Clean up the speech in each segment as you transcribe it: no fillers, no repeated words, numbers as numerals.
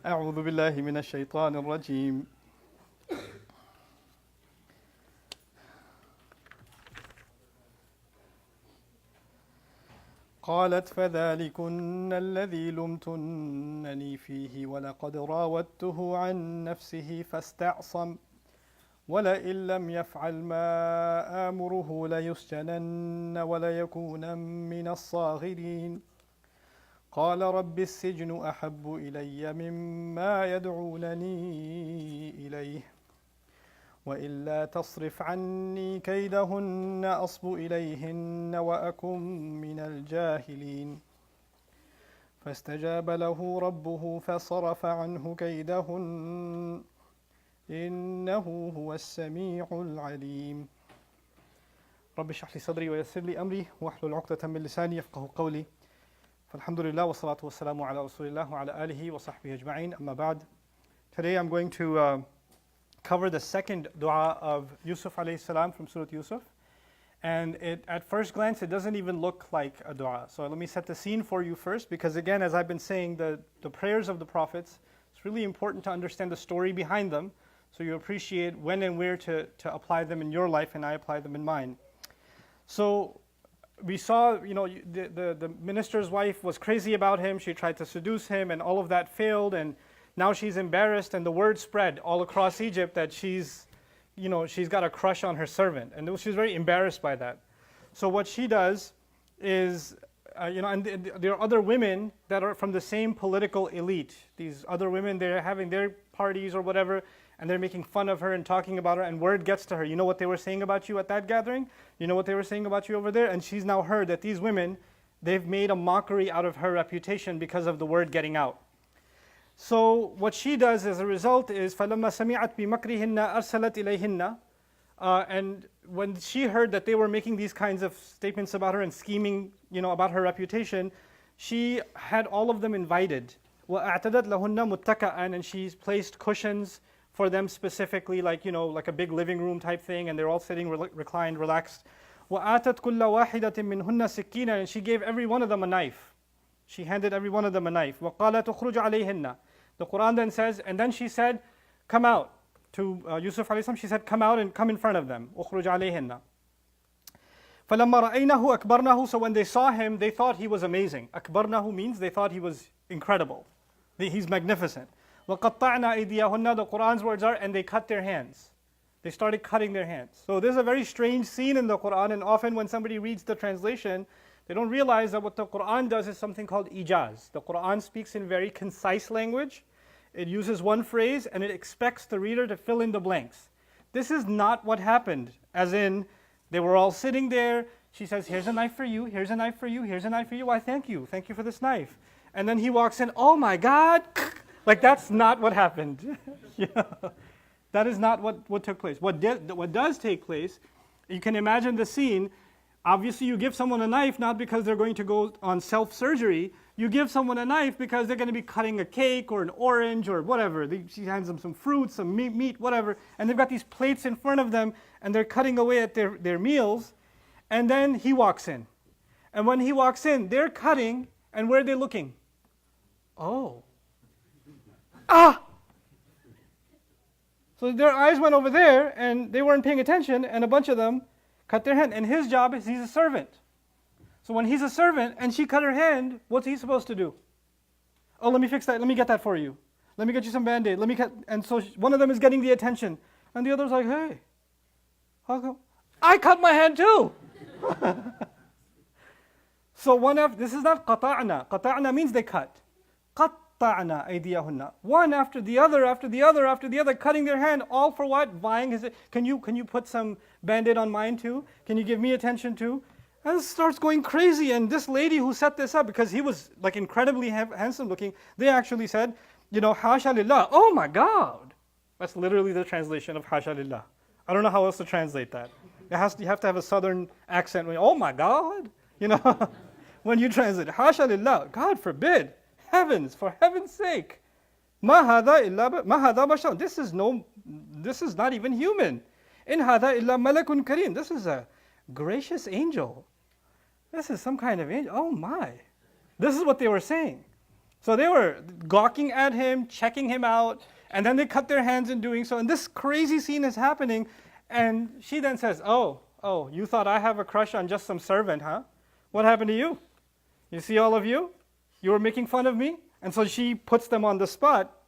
أعوذ بالله من الشيطان الرجيم. قالت فذلكن الذي لمتنني فيه ولقد راودته عن نفسه فاستعصم ولئن لم يفعل ما آمره ليسجنن وليكونن من الصاغرين قال رب السجن أحب إلي مما يدعونني إليه وإلا تصرف عني كيدهن أصب إليهن وأكن من الجاهلين فاستجاب له ربه فصرف عنه كيدهن إنه هو السميع العليم رب اشرح لي صدري ويسر لي أمري واحلل عقدة من لساني يفقه قولي فالحمد لله والصلاة والسلام على رسول الله وعلى آله وصحبه أجمعين أما بعد. Today I'm going to cover the second dua of Yusuf alayhi salam from Surah Yusuf. And at first glance, it doesn't even look like a dua. So let me set the scene for you first, because again, as I've been saying, the prayers of the prophets, it's really important to understand the story behind them, so you appreciate when and where to apply them in your life, and I apply them in mine. So we saw, the minister's wife was crazy about him. She tried to seduce him, and all of that failed, and now she's embarrassed, and the word spread all across Egypt that she's got a crush on her servant, and she's very embarrassed by that. So what she does is, and there are other women that are from the same political elite. These other women, they're having their parties or whatever, and they're making fun of her and talking about her, and word gets to her. You know what they were saying about you at that gathering? You know what they were saying about you over there? And she's now heard that these women, they've made a mockery out of her reputation because of the word getting out. So what she does as a result is فَلَمَّا سَمِعَتْ بِمَكْرِهِنَّ أَرْسَلَتْ إِلَيْهِنَّ and when she heard that they were making these kinds of statements about her and scheming, about her reputation, she had all of them invited. وَأَعْتَدَتْ لَهُنَّ مُتَّكَأً and she's placed cushions for them specifically, like a big living room type thing, and they're all sitting reclined, relaxed. وَآتَتْ كُلَّ وَاحِدَةٍ مِّنْهُنَّ سِكِّينًا and she gave every one of them a knife. She handed every one of them a knife. وَقَالَ تُخْرُجْ عَلَيْهِنَّ The Quran then says, and then she said, come out. To Yusuf alayhi salam, she said, come out and come in front of them. أُخْرُجْ عَلَيْهِنَّ فَلَمَّا رَأَيْنَهُ أَكْبَرْنَهُ So when they saw him, they thought he was amazing. أَكْبَرْنَهُ means they thought he was incredible. He's magnificent. وَقَطَّعْنَا أَيْدِيَهُنَّ The Quran's words are, and they cut their hands. They started cutting their hands. So there's a very strange scene in the Quran, and often when somebody reads the translation, they don't realize that what the Quran does is something called ijaz. The Quran speaks in very concise language. It uses one phrase and it expects the reader to fill in the blanks. This is not what happened, as in, they were all sitting there. She says, here's a knife for you, here's a knife for you, here's a knife for you. Why, thank you for this knife. And then he walks in, oh my God. Like, that's not what happened. That is not what took place. What does take place, you can imagine the scene. Obviously, you give someone a knife not because they're going to go on self-surgery. You give someone a knife because they're going to be cutting a cake or an orange or whatever. She hands them some fruit, some meat, whatever. And they've got these plates in front of them, and they're cutting away at their meals. And then he walks in. And when he walks in, they're cutting, and where are they looking? Oh. Ah! So their eyes went over there, and they weren't paying attention, and a bunch of them cut their hand. And his job is he's a servant. So when he's a servant and she cut her hand, what's he supposed to do? Oh, let me fix that. Let me get that for you. Let me get you some Band-Aid. Let me cut. And so one of them is getting the attention. And the other's like, hey, how come? I cut my hand too. So this is not qata'na. Qata'na means they cut. قَطَّعْنَا أَيْدِيَهُنَّ One after the other, cutting their hand, all for what? Vying. Can you put some Band-Aid on mine too? Can you give me attention too? And it starts going crazy, and this lady who set this up, because he was like incredibly handsome looking, they actually said, Hasha lillah, oh my God. That's literally the translation of Hasha lillah. I don't know how else to translate that. You have to have a southern accent. Oh my God. When you translate, Hasha lillah, God forbid. Heavens, for heaven's sake. Ma hadha bashar. This is not even human. In hadha illa malakun kareem. This is a gracious angel. This is some kind of angel. Oh my. This is what they were saying. So they were gawking at him, checking him out, and then they cut their hands in doing so. And this crazy scene is happening. And she then says, oh, you thought I have a crush on just some servant, huh? What happened to you? You see all of you? You were making fun of me? And so she puts them on the spot.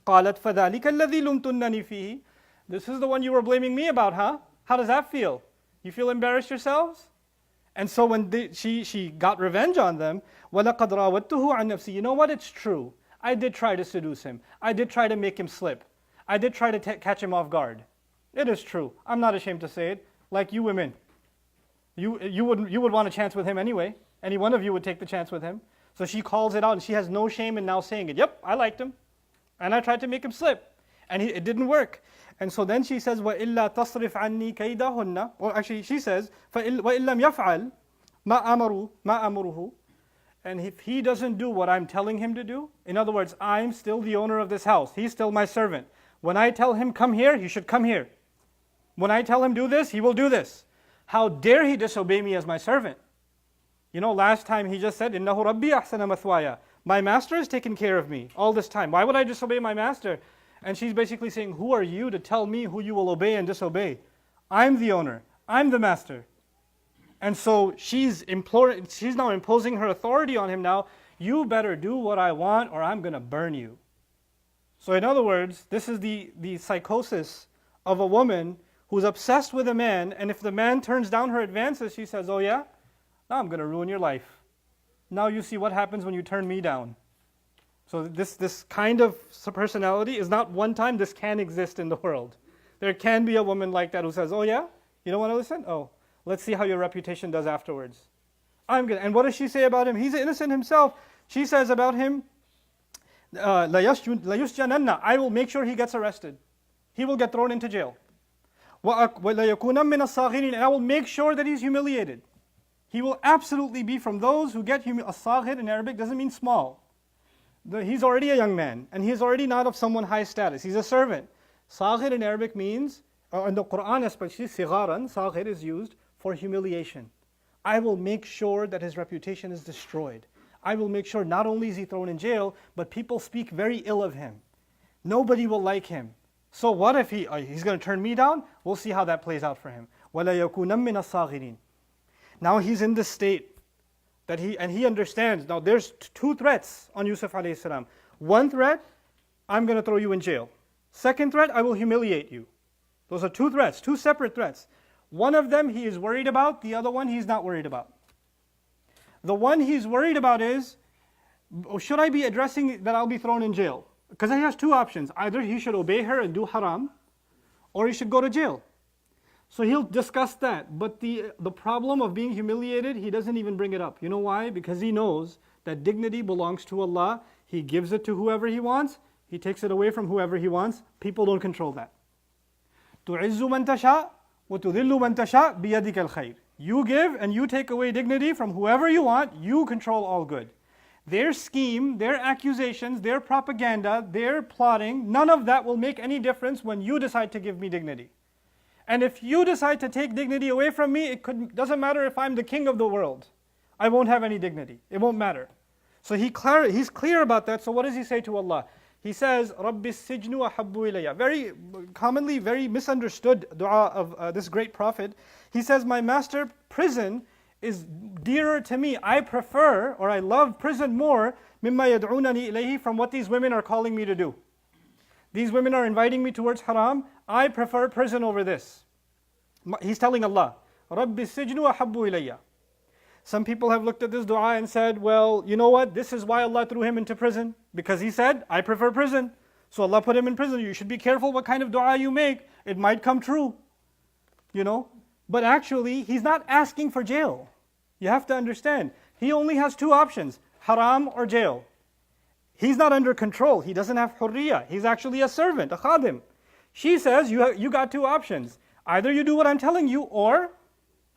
قَالَتْ فَذَلِكَ الَّذِي لُمْتُنَّنِي فِيهِ. This is the one you were blaming me about, huh? How does that feel? You feel embarrassed yourselves? And so when she got revenge on them, وَلَقَدْ رَاوَدتُّهُ عَنْ نَفْسِي. You know what? It's true. I did try to seduce him. I did try to make him slip. I did try to catch him off guard. It is true. I'm not ashamed to say it. Like you women. You would want a chance with him anyway. Any one of you would take the chance with him. So she calls it out and she has no shame in now saying it. Yep, I liked him. And I tried to make him slip. And it didn't work. And so then she says, وَإِلَّا تَصْرِفْ عَنِّي كَيْدَهُنَّ. Or actually she says, وَإِلَّمْ يَفْعَلْ مَا أَمُرُهُ. And if he doesn't do what I'm telling him to do, in other words, I'm still the owner of this house. He's still my servant. When I tell him come here, he should come here. When I tell him do this, he will do this. How dare he disobey me as my servant? You know, last time he just said, إِنَّهُ رَبِّي أَحْسَنَ مَثْوَايَ. My master has taken care of me all this time. Why would I disobey my master? And she's basically saying, who are you to tell me who you will obey and disobey? I'm the owner. I'm the master. And so she's now imposing her authority on him now. You better do what I want or I'm going to burn you. So in other words, this is the psychosis of a woman who's obsessed with a man, and if the man turns down her advances, she says, oh yeah? Now I'm going to ruin your life. Now you see what happens when you turn me down. So this kind of personality is not one time, this can exist in the world. There can be a woman like that who says, oh yeah? You don't want to listen? Oh, let's see how your reputation does afterwards. And what does she say about him? He's innocent himself. She says about him, لَيُسْجَنَنَّ. I will make sure he gets arrested. He will get thrown into jail. وَلَيَكُونَ مِنَ الصَّاغِرِينَ. And I will make sure that he's humiliated. He will absolutely be from those who get as-saghir in Arabic doesn't mean small. He's already a young man, and he's already not of someone high status. He's a servant. Saghir in Arabic means, in the Quran especially, sigharan, saghir is used for humiliation. I will make sure that his reputation is destroyed. I will make sure not only is he thrown in jail, but people speak very ill of him. Nobody will like him. So what if he's going to turn me down? We'll see how that plays out for him. وَلَا يَكُونَ مِنَ الصَّاغِرِينَ. Now he's in this state that he understands. Now there's two threats on Yusuf alayhi salam. One threat, I'm going to throw you in jail. Second threat, I will humiliate you. Those are two threats, two separate threats. One of them he is worried about, the other one he's not worried about. The one he's worried about is, should I be addressing that I'll be thrown in jail? Because he has two options. Either he should obey her and do haram, or he should go to jail. So he'll discuss that. But the problem of being humiliated, he doesn't even bring it up. You know why? Because he knows that dignity belongs to Allah. He gives it to whoever He wants. He takes it away from whoever He wants. People don't control that. تُعِزُّ مَن تَشَاءُ وَتُذِلُّ مَن تَشَاءُ بِيَدِكَ الْخَيْرُ. You give and you take away dignity from whoever you want. You control all good. Their scheme, their accusations, their propaganda, their plotting, none of that will make any difference when you decide to give me dignity. And if you decide to take dignity away from me, doesn't matter if I'm the king of the world. I won't have any dignity. It won't matter. So he's clear about that. So what does he say to Allah? He says, رَبِّ السِّجْنُ أَحَبُّ إِلَيَّ. Very commonly, very misunderstood dua of this great prophet. He says, my master, prison is dearer to me. I prefer, or I love prison more, مِمَّا يَدْعُونَنِي إِلَيْهِ, from what these women are calling me to do. These women are inviting me towards haram. I prefer prison over this. He's telling Allah, رَبِّ السِّجْنُ أَحَبُّ إِلَيَّ. Some people have looked at this dua and said, well, you know what? This is why Allah threw him into prison. Because he said, I prefer prison. So Allah put him in prison. You should be careful what kind of dua you make. It might come true. You know? But actually, he's not asking for jail. You have to understand. He only has two options, haram or jail. He's not under control. He doesn't have hurriya. He's actually a servant, a khadim. She says, you got two options. Either you do what I'm telling you, or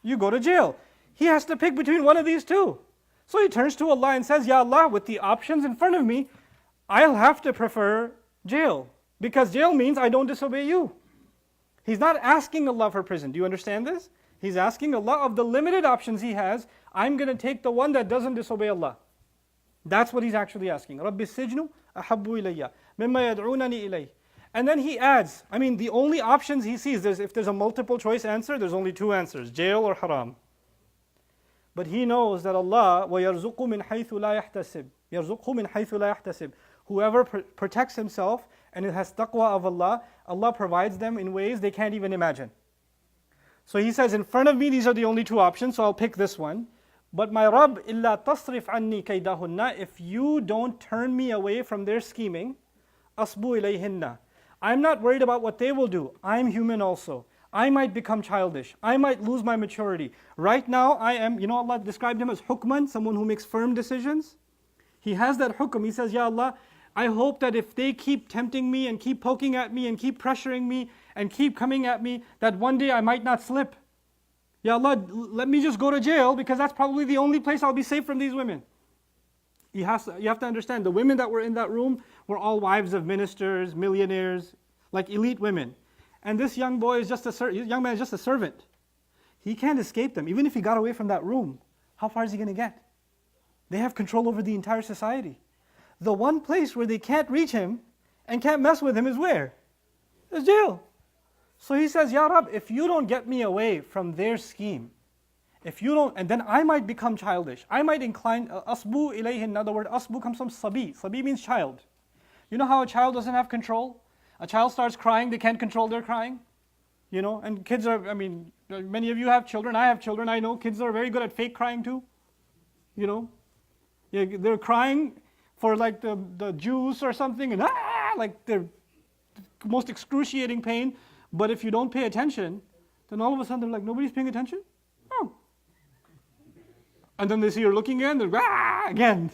you go to jail. He has to pick between one of these two. So he turns to Allah and says, Ya Allah, with the options in front of me, I'll have to prefer jail. Because jail means I don't disobey you. He's not asking Allah for prison. Do you understand this? He's asking Allah, of the limited options he has, I'm going to take the one that doesn't disobey Allah. That's what he's actually asking. رَبِّ السِّجْنُ أَحَبُّ إِلَيَّ مِمَّا يَدْعُونَنِي إِلَيْهِ. And then he adds, I mean, the only options he sees, if there's a multiple choice answer, there's only two answers, jail or haram. But he knows that Allah, وَيَرْزُقُ مِنْ حَيْثُ لَا يَحْتَسِبْ يَرْزُقُهُ مِنْ حَيْثُ لَا يَحْتَسِبْ. Whoever protects himself and it has taqwa of Allah, Allah provides them in ways they can't even imagine. So he says, in front of me, these are the only two options, so I'll pick this one. But my Rabb, إِلَّا تَصْرِفْ عَنِّي كَيْدَهُنَّ. If you don't turn me away from their scheming, أَصْبُ إِلَيْهِنَّ. I'm not worried about what they will do. I'm human also. I might become childish. I might lose my maturity. Right now, I am, Allah described him as hukman, someone who makes firm decisions. He has that hukm. He says, Ya Allah, I hope that if they keep tempting me and keep poking at me and keep pressuring me and keep coming at me, that one day I might not slip. Ya Allah, let me just go to jail because that's probably the only place I'll be safe from these women. You have to understand, the women that were in that room were all wives of ministers, millionaires, like elite women. And this young man is just a servant. He can't escape them. Even if he got away from that room, how far is he going to get? They have control over the entire society. The one place where they can't reach him and can't mess with him is where? It's jail. So he says, Ya Rab, if you don't get me away from their scheme, if you don't, and then I might become childish. I might incline, asbu ilayhin, the word asbu comes from sabi. Sabi means child. You know how a child doesn't have control? A child starts crying, they can't control their crying. And kids are, many of you have children, I have children, I know kids are very good at fake crying too. They're crying for like the juice or something, and like they're most excruciating pain. But if you don't pay attention, then all of a sudden they're like, nobody's paying attention? Oh. And then they see you're looking again, they're again,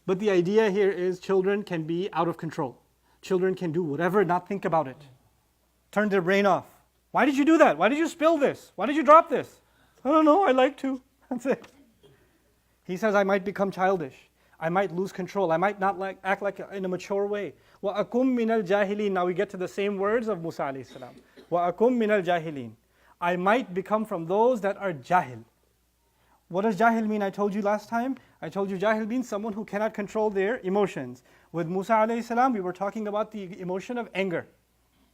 But the idea here is children can be out of control. Children can do whatever, not think about it. Turn their brain off. Why did you do that? Why did you spill this? Why did you drop this? I don't know, I like to. That's it. He says, I might become childish. I might lose control. I might not act like in a mature way. وَأَكُمْ مِنَ الْجَاهِلِينَ. Now we get to the same words of Musa alayhi salam. وَأَكُمْ مِنَ الْجَاهِلِينَ. I might become from those that are jahil. What does jahil mean? I told you last time. I told you jahil means someone who cannot control their emotions. With Musa alayhi salam, we were talking about the emotion of anger.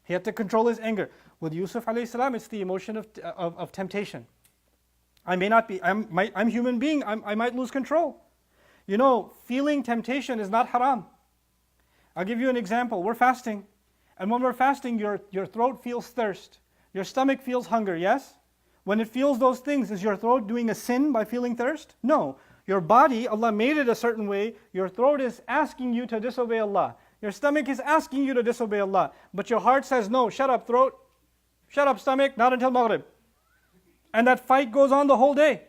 He had to control his anger. With Yusuf alayhi salam, it's the emotion of temptation. I may not be, I'm a human being, I might lose control. Feeling temptation is not haram. I'll give you an example. We're fasting. And when we're fasting, your throat feels thirst. Your stomach feels hunger, yes? When it feels those things, is your throat doing a sin by feeling thirst? No. Your body, Allah made it a certain way. Your throat is asking you to disobey Allah. Your stomach is asking you to disobey Allah. But your heart says, no, shut up throat. Shut up stomach, not until Maghrib. And that fight goes on the whole day.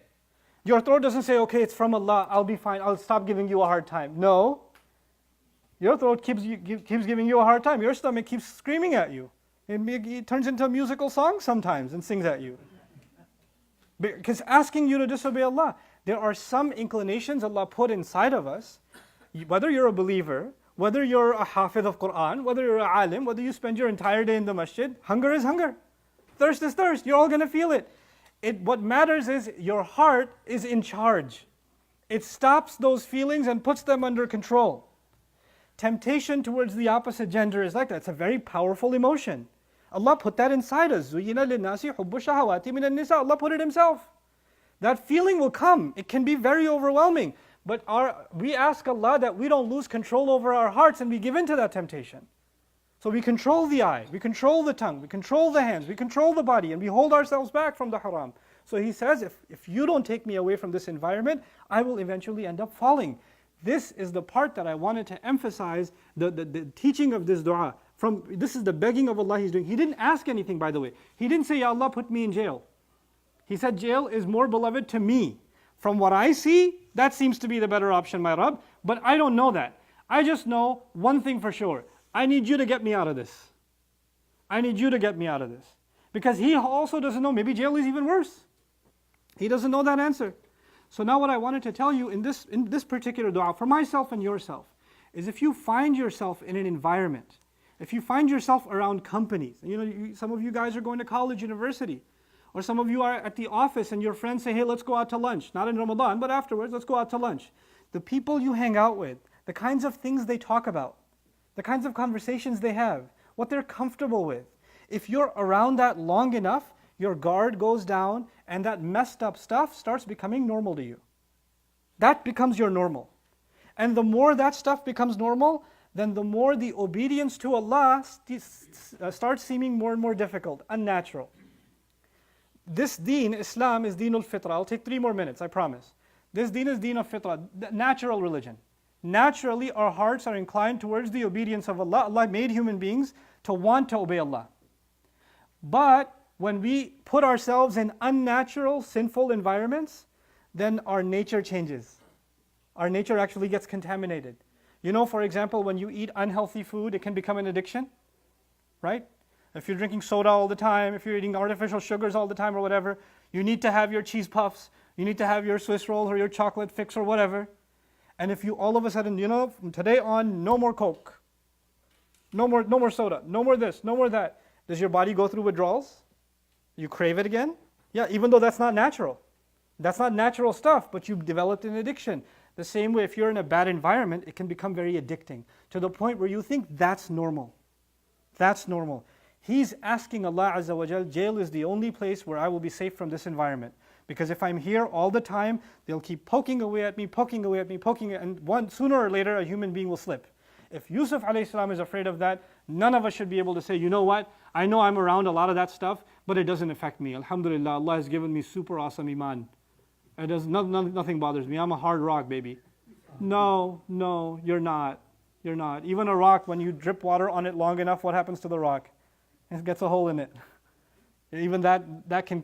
Your throat doesn't say, okay, it's from Allah, I'll be fine, I'll stop giving you a hard time. No. Your throat keeps giving you a hard time. Your stomach keeps screaming at you. It turns into a musical song sometimes and sings at you. Because asking you to disobey Allah. There are some inclinations Allah put inside of us. Whether you're a believer, whether you're a hafiz of Quran, whether you're a alim, whether you spend your entire day in the masjid, hunger is hunger. Thirst is thirst. You're all going to feel it. What matters is your heart is in charge. It stops those feelings and puts them under control. Temptation towards the opposite gender is like that. It's a very powerful emotion. Allah put that inside us. زُيِّنَ لِلنَّاسِ حُبُّ الشَّهَوَاتِ مِنَ النِّسَاءِ. Allah put it Himself. That feeling will come. It can be very overwhelming. But we ask Allah that we don't lose control over our hearts and we give in to that temptation. So we control the eye, we control the tongue, we control the hands, we control the body, and we hold ourselves back from the haram. So he says, if you don't take me away from this environment, I will eventually end up falling. This is the part that I wanted to emphasize, the teaching of this dua. This is the begging of Allah he's doing. He didn't ask anything, by the way. He didn't say, Ya Allah, put me in jail. He said, jail is more beloved to me. From what I see, that seems to be the better option, my Rabb. But I don't know that. I just know one thing for sure. I need you to get me out of this. I need you to get me out of this. Because he also doesn't know, maybe jail is even worse. He doesn't know that answer. So now what I wanted to tell you in this particular dua, for myself and yourself, is if you find yourself in an environment, if you find yourself around companies, some of you guys are going to college, university, Or some of you are at the office and your friends say, hey, let's go out to lunch. Not in Ramadan, but afterwards, let's go out to lunch. The people you hang out with, the kinds of things they talk about, the kinds of conversations they have, what they're comfortable with. If you're around that long enough, your guard goes down and that messed up stuff starts becoming normal to you. That becomes your normal. And the more that stuff becomes normal, then the more the obedience to Allah starts seeming more and more difficult, unnatural. This deen, Islam, is deen al-fitra. I'll take 3 more minutes, I promise. This deen is deen of fitra, natural religion. Naturally, our hearts are inclined towards the obedience of Allah. Allah made human beings to want to obey Allah. But when we put ourselves in unnatural, sinful environments, then our nature changes. Our nature actually gets contaminated. You know, for example, when you eat unhealthy food, it can become an addiction, right? If you're drinking soda all the time, if you're eating artificial sugars all the time or whatever, you need to have your cheese puffs, you need to have your Swiss rolls or your chocolate fix or whatever. And if you all of a sudden, you know, from today on, no more Coke, no more soda, no more this, no more that, does your body go through withdrawals? You crave it again? Yeah, even though that's not natural. That's not natural stuff, but you've developed an addiction. The same way, if you're in a bad environment, it can become very addicting, to the point where you think that's normal. That's normal. He's asking Allah Azza wa Jal, jail is the only place where I will be safe from this environment. Because if I'm here all the time, they'll keep poking away at me, and sooner or later a human being will slip. If Yusuf alayhi salam is afraid of that, none of us should be able to say, you know what, I know I'm around a lot of that stuff, but it doesn't affect me. Alhamdulillah, Allah has given me super awesome iman. Nothing bothers me. I'm a hard rock, baby. No, you're not. You're not. Even a rock, when you drip water on it long enough, what happens to the rock? It gets a hole in it. Even that can,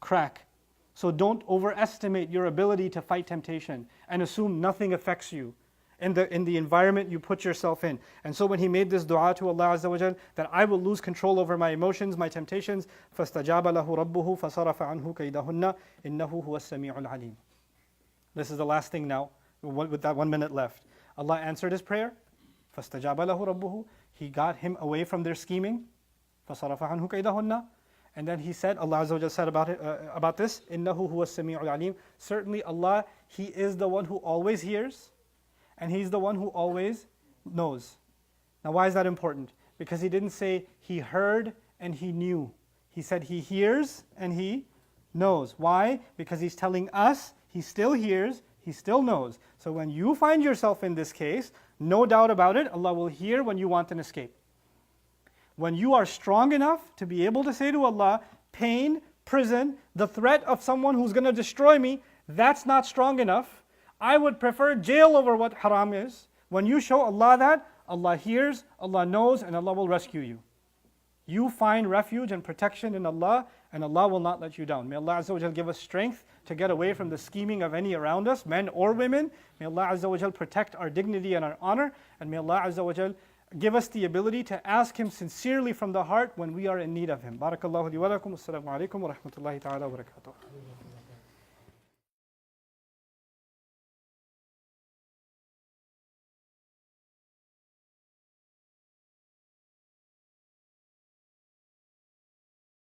crack. So don't overestimate your ability to fight temptation and assume nothing affects you in the environment you put yourself in. And so when he made this dua to Allah Azza wa Jal, that I will lose control over my emotions, my temptations, فَاسْتَجَابَ لَهُ رَبُّهُ فَصَرَفَ عَنْهُ كَيْدَهُنَّ إِنَّهُ هُوَ السَّمِيعُ الْعَلِيمُ. This is the last thing now, with that 1 minute left. Allah answered his prayer. فَاسْتَجَابَ لَهُ رَبُّهُ. He got him away from their scheming. فَصَرَفَ عَنْهُ كَيْدَهُنَّ. And then he said, Allah Azza wa Jal said about this, إِنَّهُ هُوَ السَّمِيعُ الْعَلِيمُ. Certainly Allah, He is the one who always hears, and He's the one who always knows. Now why is that important? Because He didn't say He heard and He knew. He said He hears and He knows. Why? Because He's telling us He still hears, He still knows. So when you find yourself in this case, no doubt about it, Allah will hear when you want an escape. When you are strong enough to be able to say to Allah, pain, prison, the threat of someone who's going to destroy me, that's not strong enough. I would prefer jail over what haram is. When you show Allah that, Allah hears, Allah knows, and Allah will rescue you. You find refuge and protection in Allah, and Allah will not let you down. May Allah Azza wa Jal give us strength to get away from the scheming of any around us, men or women. May Allah Azza wa Jal protect our dignity and our honor, and may Allah Azza wa Jal give us the ability to ask Him sincerely from the heart when we are in need of Him. Barakallahu li wa lakum. Assalamu alaikum wa rahmatullahi ta'ala wa barakatuh.